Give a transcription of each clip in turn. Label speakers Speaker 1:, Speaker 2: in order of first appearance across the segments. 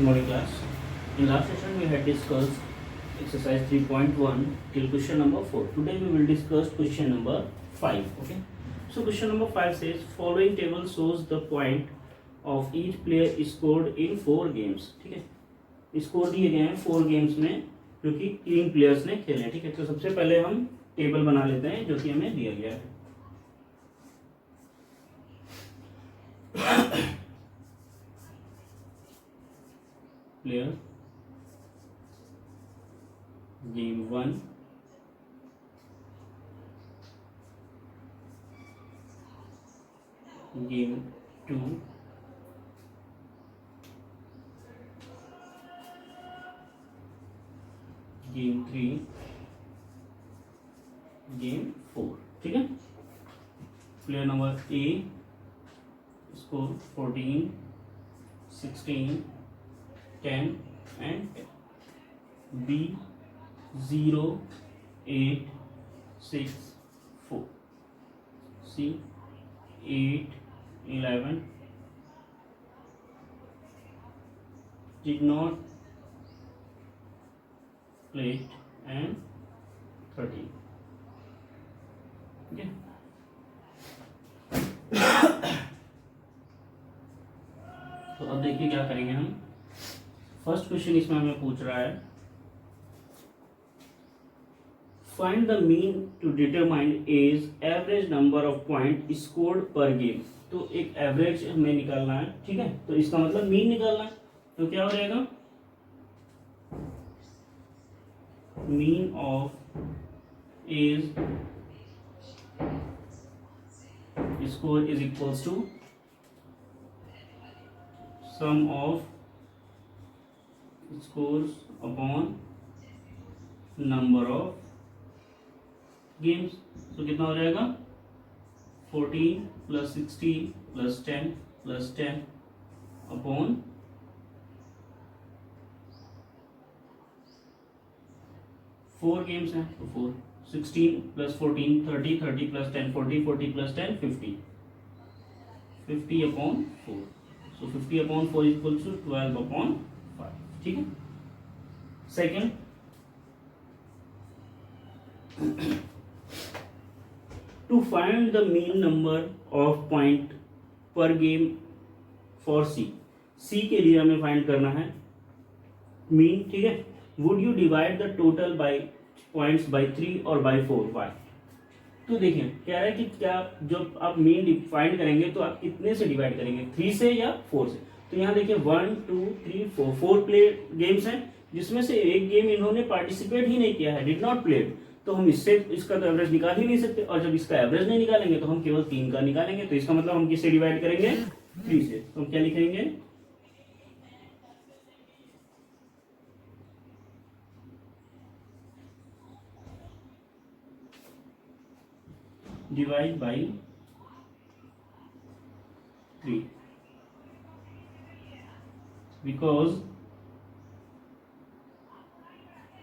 Speaker 1: Morning class. In last session we had discussed exercise 3.1 till question number 4. Today we will discuss question number 5. Okay. So question number 5 says following table shows the point of each player scored in 4 games. ठीक है, score दिए गए हैं 4 games में जो कि 3 players ने खेले हैं. ठीक है, तो सबसे पहले हम टेबल बना लेते हैं जो कि हमें दिया गया है. Player game 1, game 2, game 3, game 4. ठीक है, player number A score 14, 16, 10 and 10. B 0, 8, 6, 4. C 8, 11, did not play it, and 13. Okay. तो अब देखिए क्या करेंगे हम. फर्स्ट क्वेश्चन इसमें हमें पूछ रहा है find the mean to determine A's average number of point scored per game. तो एक एवरेज हमें निकालना है. ठीक है, तो इसका मतलब मीन निकालना है. तो क्या हो जाएगा, mean of A's score is equals to sum of scores upon number of games. तो कितना हो जाएगा, 14 plus 16 plus 10 plus 10 upon 4 games हैं तो 4. 16 plus 14 30, 30 plus 10 40, 40 plus 10 50, 50 upon 4. So 50 upon 4 equals to 12 upon 5. ठीक है. Second, to find the mean number of point per game for C. C के लिए हमें फाइंड करना है मीन. ठीक है, would you divide the total by points by 3 और बाय 4. वाई. तो देखिए कह रहा है कि क्या जब आप मीन फाइंड करेंगे तो आप कितने से डिवाइड करेंगे, 3 से या 4 से. तो यहाँ देखिए 1 2 3 4 प्ले गेम्स हैं जिसमें से एक गेम इन्होंने पार्टिसिपेट ही नहीं किया है, डिड नॉट प्ले. तो हम इससे इसका तो एवरेज निकाल ही नहीं सकते, और जब इसका एवरेज नहीं निकालेंगे तो हम केवल 3 का निकालेंगे. तो इसका मतलब हम किससे डिवाइड करेंगे, 3 से. तो हम क्या लिखेंगे, divide by 3 because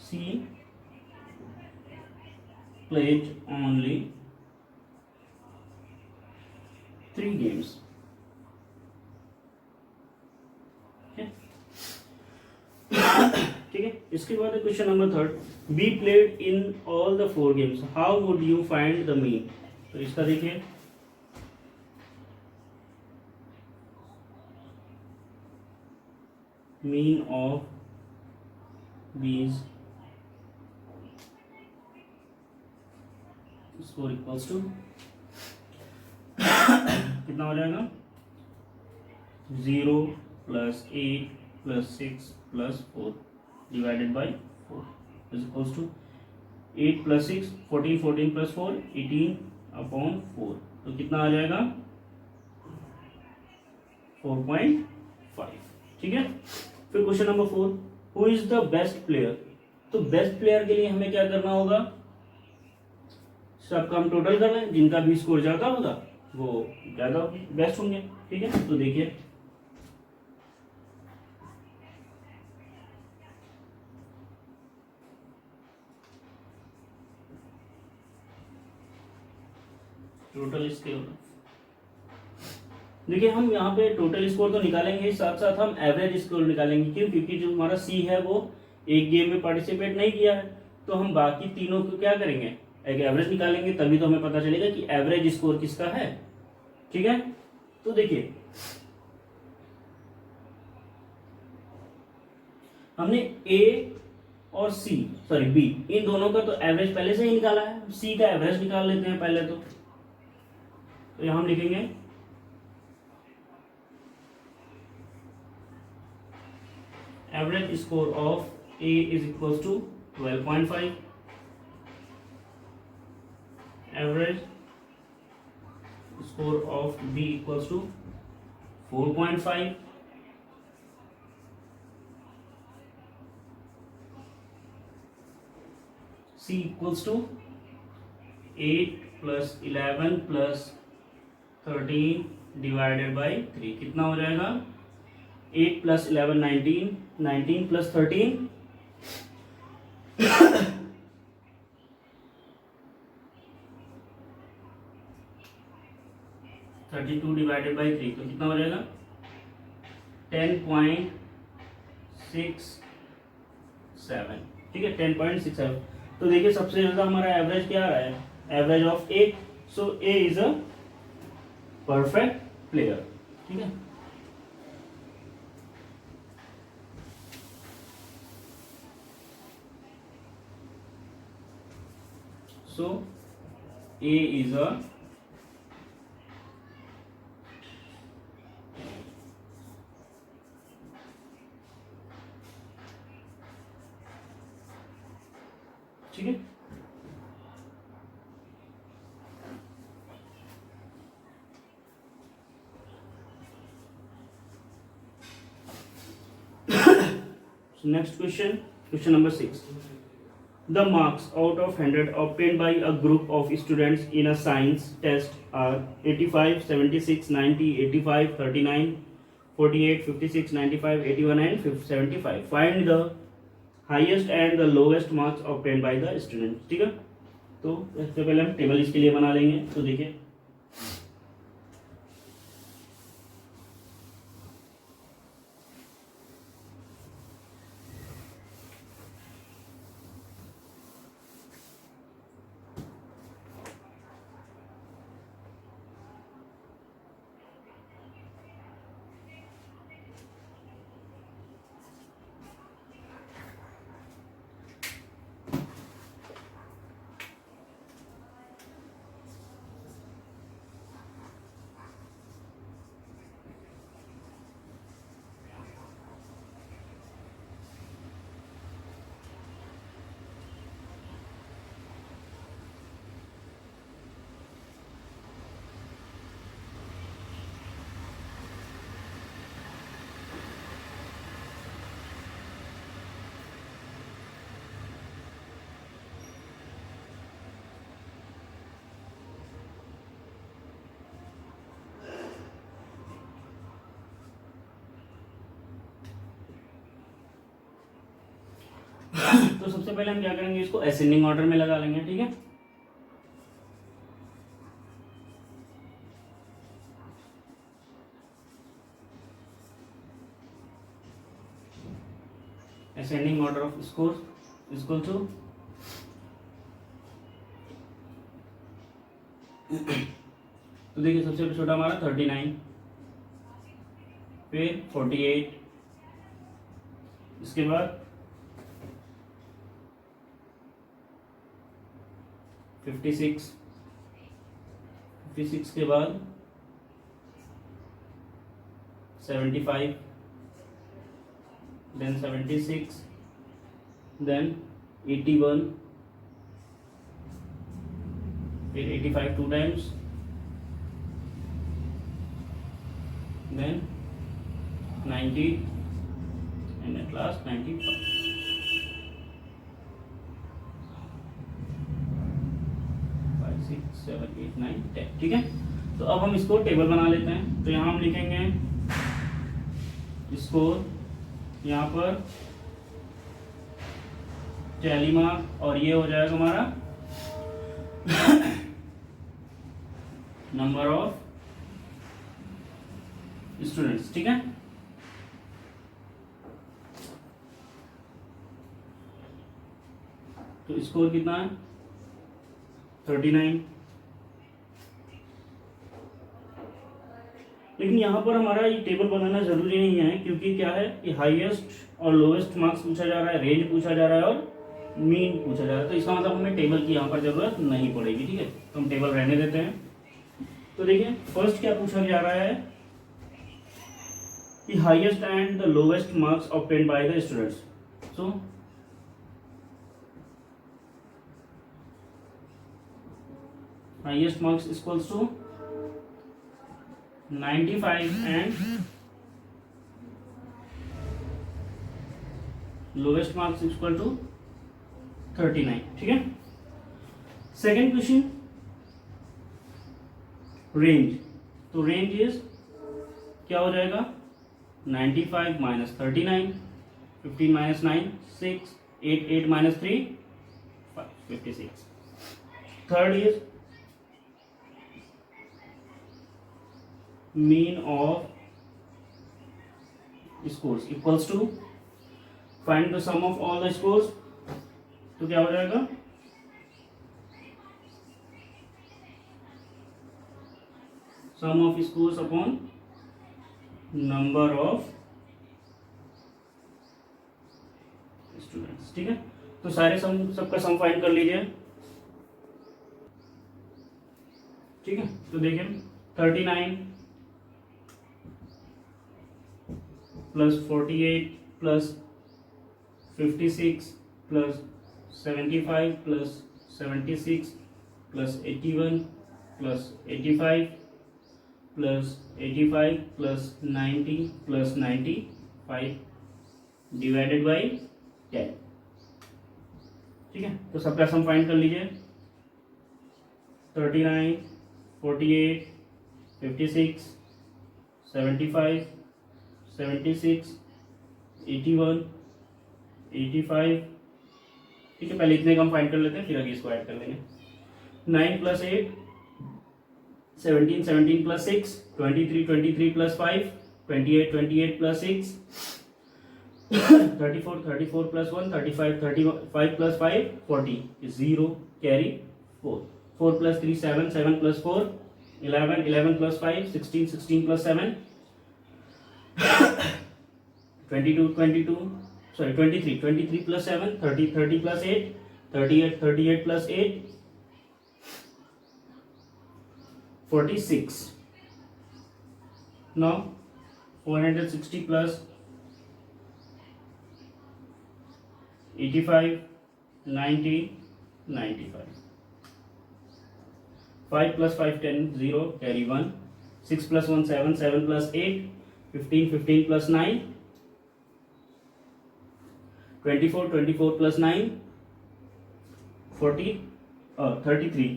Speaker 1: C played only 3 games. ठीक है. इसके बाद question number 3, be played in all the 4 games, how would you find the mean. तो इसका देखिए mean of these score equals to कितना हो जाएगा, 0 plus 8 plus 6 plus 4 divided by 4 is equals to 8 plus 6 14, 14 plus 4 18 upon 4. तो कितना आ जाएगा, 4.5. ठीक है. फिर question number 4, who is the best player. तो बेस्ट प्लेयर के लिए हमें क्या करना होगा, सबका हम टोटल कर लें, जिनका भी स्कोर ज्यादा होगा वो ज्यादा बेस्ट होंगे. ठीक है, तो देखिए टोटल इसके होगा देखिए हम यहाँ पे टोटल स्कोर तो निकालेंगे, साथ साथ हम एवरेज स्कोर निकालेंगे। क्यों? क्योंकि जो हमारा सी है वो एक गेम में पार्टिसिपेट नहीं किया है, तो हम बाकी तीनों को क्या करेंगे, एक एवरेज निकालेंगे, तभी तो हमें पता चलेगा कि एवरेज स्कोर किसका है। ठीक है, तो देखिए हमने ए और सी, सॉरी बी, इन दोनों का तो एवरेज पहले से ही निकाला है। सी का एवरेज निकाल लेते हैं पहले तो यहां हम लिखेंगे average score of A is equal to 12.5, average score of B equals to 4.5, C equals to 8 plus 11 plus 13 divided by 3, कितना हो जाएगा? 8 plus 11 19, 19 plus 13 32 divided by 3, तो कितना हो जाएगा? 10.67। ठीक है, 10.67। तो देखिए सबसे ज्यादा हमारा एवरेज क्या आ रहा है, average of A, so A is a perfect player. ठीक है, सो ए इज अ ठीक है, next question, question number 6। The marks out of 100 obtained by a group of students in a science test are 85, 76, 90, 85, 39, 48, 56, 95, 81 and 75. Find the highest and the lowest marks obtained by the students। ठीक है, तो इससे पहले हम table इसके लिए बना लेंगे। तो देखिए तो सबसे पहले हम क्या करेंगे, इसको असेंडिंग ऑर्डर में लगा लेंगे। ठीक है, ascending order of score equal to, तो देखिए सबसे छोटा हमारा 39, फिर 48, इसके बाद 56, 56 के बाद 75, then 76, then 81, फिर 85 two times, then 90 and at last 95। 5 6 7 8 9 10। ठीक है, तो अब हम इसको टेबल बना लेते हैं। तो यहाँ हम लिखेंगे स्कोर, यहाँ पर टैली मार्क, और ये हो जाएगा हमारा नंबर ऑफ स्टूडेंट्स, ठीक है। तो स्कोर कितना है 39। लेकिन यहाँ पर हमारा ये टेबल बनाना जरूरी नहीं है, क्योंकि क्या है कि हाईएस्ट और लोएस्ट मार्क्स पूछा जा रहा है, रेंज पूछा जा रहा है और मीन पूछा जा रहा है। तो इसका मतलब हमें टेबल की यहाँ पर जरूरत नहीं पड़ेगी, ठीक है। तो हम टेबल रहने देते हैं। तो देखिए फर्स्ट क्या पूछा जा रहा है कि highest and the lowest marks obtained by the students. So highest marks is equals to 95 and lowest marks is equal to 39, ठीक है। Second question range. तो रेंज इज क्या हो जाएगा 95 minus 39, 15 minus 9 6, 8 minus 3 5, 56। Third is mean of scores equals to find the sum of all the scores। तो क्या हो जाएगा sum of scores upon number of students, ठीक है। तो सारे सम सबका सम फाइंड कर लीजिए, ठीक है। तो देखिए 39 plus 48 plus 56 plus 75 plus 76 plus 81 plus 85 plus 85 plus 90 plus 95 divided by 10, ठीक है। तो सबका सम फाइंड कर लीजिए 39 48 56 75 76 81 85, ठीक है। पहले इतने कम फाइंड कर लेते हैं, फिर आगे इसको ऐड कर लेंगे। 9 plus 8 17, 17 plus 6 23, 23 plus 5 28, 28 plus 6 34, 34 plus 1 35, 35 plus 5 40 0 carry 4, 4 plus 3 7, 7 plus 4 11, 11 plus 5 16, 16 plus 7 22, 22 sorry 23, 23 plus 7 30, 30 plus 8 38, 38 plus 8 46। now 460 plus 85 90 95 5 plus 5 10 0 carry 1 6 plus 1 7 7 plus 8 15 15 plus 9 24 24 plus 9 40 33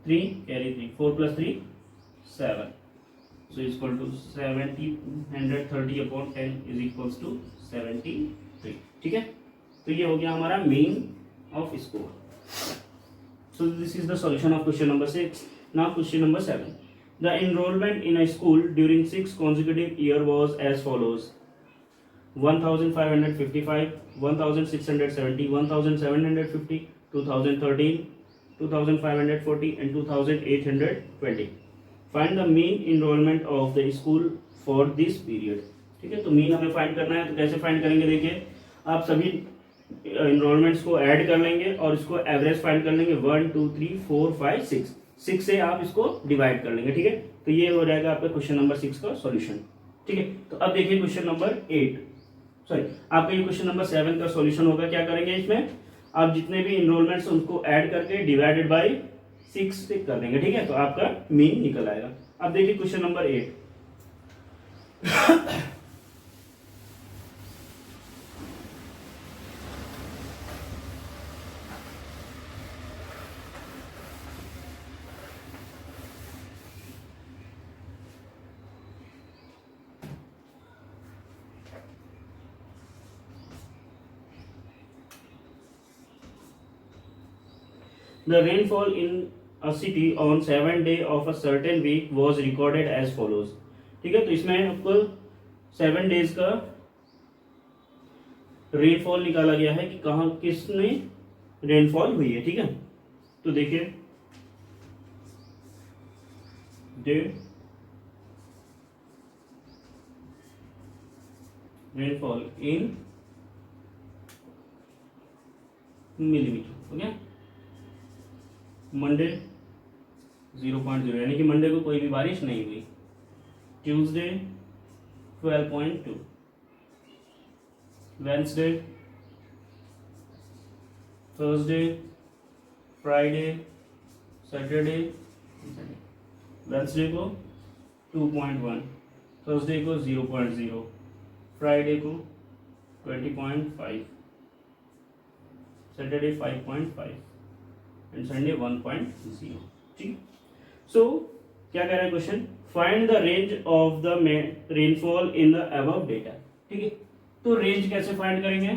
Speaker 1: 3 carry 3 4 plus 3 7, so is equal to 70 130 upon 10 is equals to 73, ठीक है। तो ये हो गया हमारा mean off score. So this is the solution of question number 6. Now question number 7. The enrollment in a school during 6 consecutive years was as follows: 1555, 1670, 1750, 2013, 2540 and 2820. Find the mean enrollment of the school for this period, ठीक है। तो mean हमें find करना है, तो कैसे find करेंगे देखिए, आप सभी इनरोलमेंट्स को ऐड कर लेंगे और इसको एवरेज फाइंड कर लेंगे 1 2 3 4 5 6 से आप इसको डिवाइड कर लेंगे, ठीक है। तो ये हो जाएगा आपका क्वेश्चन नंबर 6 का सॉल्यूशन, ठीक है। तो अब देखिए क्वेश्चन नंबर 8 सॉरी आपका ये क्वेश्चन नंबर 7 का सॉल्यूशन होगा। क्या करेंगे, इसमें आप जितने भी इनरोलमेंट्स उनको ऐड करके डिवाइडेड बाई 6 से कर देंगे, ठीक है। तो आपका मीन निकल आएगा। अब देखिए question number 8 The rainfall in a city on 7th day of a certain week was recorded as follows, ठीक है। तो इसमें आपको 7 डेज का रेनफॉल निकाला गया है कि कहाँ किसने रेनफॉल हुई है, ठीक है। तो देखिए day rainfall in millimetre, okay. Monday 0.0 यानी कि मंडे को कोई भी बारिश नहीं हुई। Tuesday 12.2, Wednesday, Thursday, Friday, Saturday, Wednesday को 2.1, थर्सडे को 0.0, फ्राइडे को 20.5, सैटरडे 5.5 एंड संडे 1.0, ठीक। सो क्या कह रहा है question, find the range of the rainfall in the above data, ठीक है। तो रेंज कैसे फाइंड करेंगे,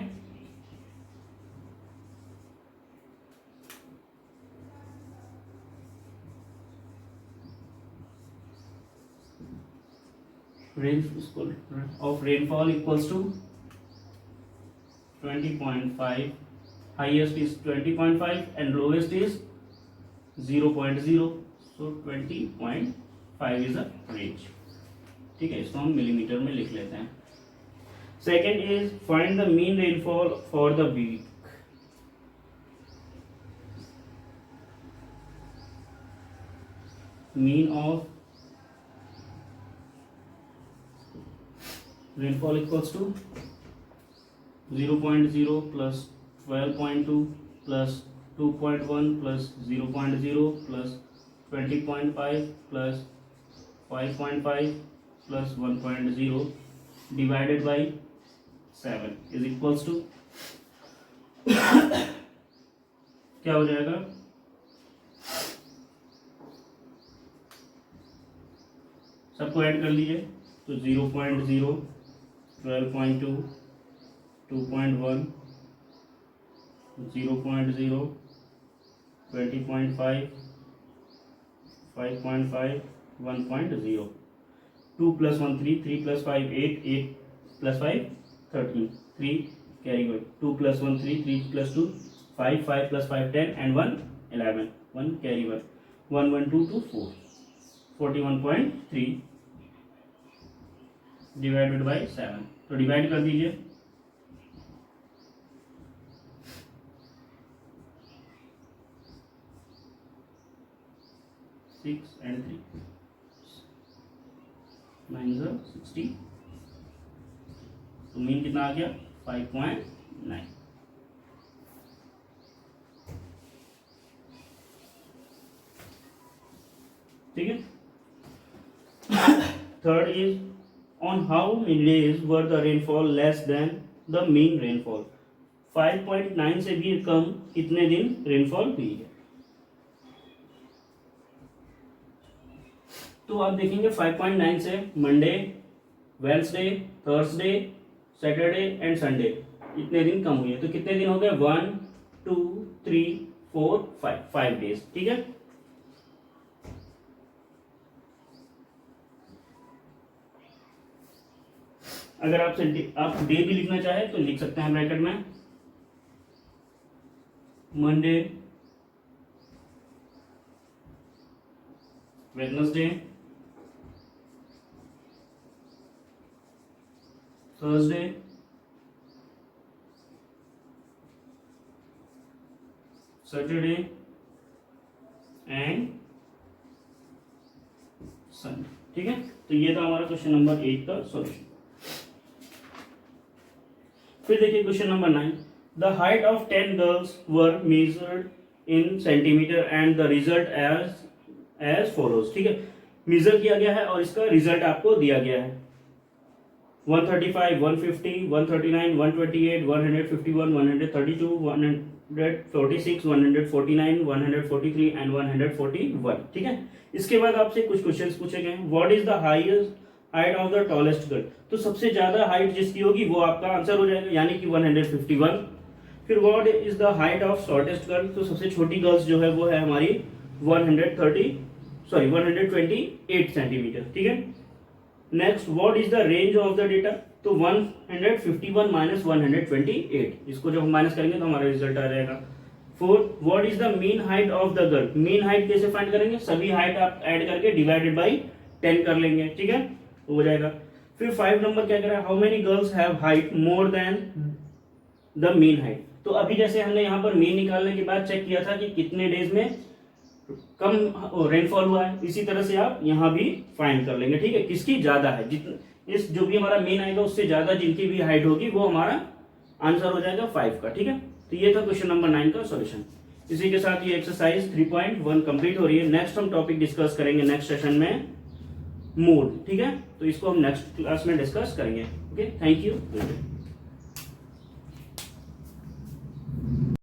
Speaker 1: range of rainfall equals to 20.5, highest is 20.5 and lowest is 0.0, so 20.5 is a range, ठीक है। इसको हम मिलीमीटर में लिख लेते हैं। Second is find the mean rainfall for the week, mean of rainfall equals to 0.0 plus 12.2 plus 2.1 plus 0.0 plus 20.5 plus 5.5 plus 1.0 divided by 7 is equals to क्या हो जाएगा, सबको ऐड कर लीजिए। तो 0.0, 12.2, 2.1, 0.0, 20.5, 5.5, 1.0, 2 plus 1 3, 3 plus 5 8, 8 plus 5 13, 3 carry on, 2 plus 1 3, 3 plus 2 5, 5 plus 5 10 and 1 11, 1 carry 1, 1 1 2 2 4, 41.3 divided by 7, तो divide कर दीजिए। सिक्स एंड 3 9 60, तो मीन कितना आ गया 5.9, ठीक है। Third is on how many days were the rainfall less than the mean rainfall, 5.9 से भी कम कितने दिन रेनफॉल हुई है। तो आप देखेंगे 5.9 से Monday, Wednesday, Thursday, Saturday and Sunday इतने दिन कम हुई है। तो कितने दिन हो गए 1 2 3 4 5 डेज, ठीक है। अगर आप डे भी लिखना चाहे तो लिख सकते हैं ब्रैकेट में, Monday, Wednesday, Thursday, Saturday and Sunday, ठीक है। तो ये था हमारा क्वेश्चन नंबर 8 का सॉल्यूशन। फिर देखिए question number 9, the height of 10 girls were measured in centimetre and the result as follows, ठीक है। मेजर किया गया है और इसका रिजल्ट आपको दिया गया है 135, 150, 139, 128, 151, 132, 146, 149, 143 एंड 141, ठीक है। इसके बाद आपसे कुछ क्वेश्चंस पूछे गए हैं। What is the height of the tallest girl, तो सबसे ज्यादा हाइट जिसकी होगी वो आपका आंसर हो जाएगा, यानी कि 151। फिर what is the height of shortest girl, तो सबसे छोटी गर्ल्स जो है वो है हमारी 128 सेंटीमीटर, ठीक है। Next, what is the range of the data, तो 151 माइनस 128, इसको जब हम माइनस करेंगे तो हमारा रिजल्ट आ जाएगा। 4, what is the mean height of the girl, mean height कैसे फाइंड करेंगे, सभी हाइट आप ऐड करके डिवाइडेड बाई 10 कर लेंगे, ठीक है, हो जाएगा। फिर 5 नंबर क्या कह रहा है, how many girls have height more than the mean height, तो अभी जैसे हमने यहाँ पर मीन निकालने के बाद चेक किया था कि कितने डेज में कम रेनफॉल हुआ है, इसी तरह से आप यहाँ भी फाइंड कर लेंगे, ठीक है, किसकी ज्यादा है, जितने इस जो भी हमारा मीन आएगा उससे ज्यादा जिनकी भी हाइट होगी वो हमारा आंसर हो जाएगा 5 का, ठीक है। तो ये था क्वेश्चन नंबर 9 का सॉल्यूशन। इसी के साथ ये एक्सरसाइज 3.1 कंप्लीट हो रही है। नेक्स्ट हम टॉपिक डिस्कस करेंगे नेक्स्ट सेशन में मोड, ठीक है, तो इसको हम नेक्स्ट क्लास में डिस्कस करेंगे। Okay, thank you.